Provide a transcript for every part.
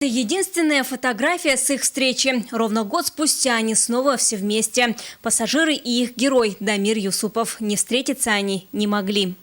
Это единственная фотография с их встречи. Ровно год спустя они снова все вместе. Пассажиры и их герой Дамир Юсупов. Не встретиться они не могли.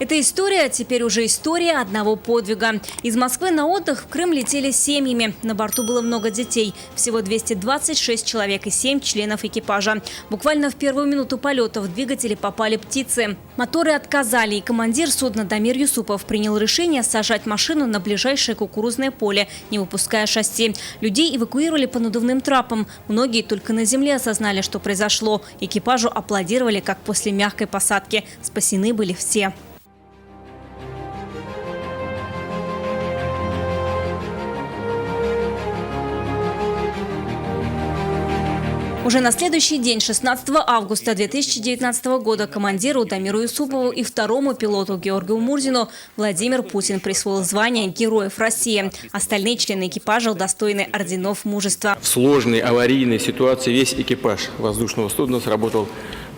Эта история теперь уже история одного подвига. Из Москвы на отдых в Крым летели семьями. На борту было много детей. Всего 226 человек и 7 членов экипажа. Буквально в первую минуту полета в двигатели попали птицы. Моторы отказали, и командир судна Дамир Юсупов принял решение сажать машину на ближайшее кукурузное поле, не выпуская шасси. Людей эвакуировали по надувным трапам. Многие только на земле осознали, что произошло. Экипажу аплодировали, как после мягкой посадки. Спасены были все. Уже на следующий день, 16 августа 2019 года, командиру Дамиру Юсупову и второму пилоту Георгию Мурзину Владимир Путин присвоил звание Героев России. Остальные члены экипажа удостоены орденов мужества. В сложной аварийной ситуации весь экипаж воздушного судна сработал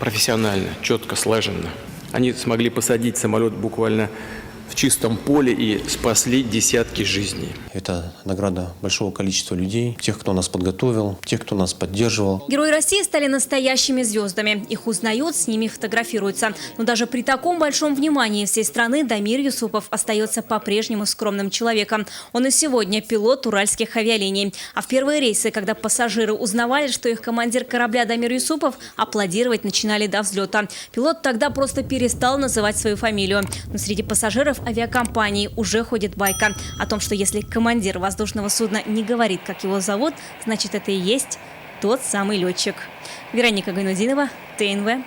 профессионально, четко, слаженно. Они смогли посадить самолет буквально в чистом поле и спасли десятки жизней. Это награда большого количества людей, тех, кто нас подготовил, тех, кто нас поддерживал. Герои России стали настоящими звездами. Их узнают, с ними фотографируются. Но даже при таком большом внимании всей страны Дамир Юсупов остается по-прежнему скромным человеком. Он и сегодня пилот уральских авиалиний. А в первые рейсы, когда пассажиры узнавали, что их командир корабля Дамир Юсупов, аплодировать начинали до взлета. Пилот тогда просто перестал называть свою фамилию. Но среди пассажиров авиакомпании уже ходит байка о том, что если командир воздушного судна не говорит, как его зовут, значит, это и есть тот самый летчик. Вероника Гайнудинова, ТНВ.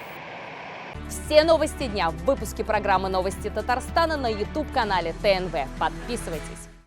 Все новости дня в выпуске программы «Новости Татарстана» на YouTube-канале ТНВ. Подписывайтесь.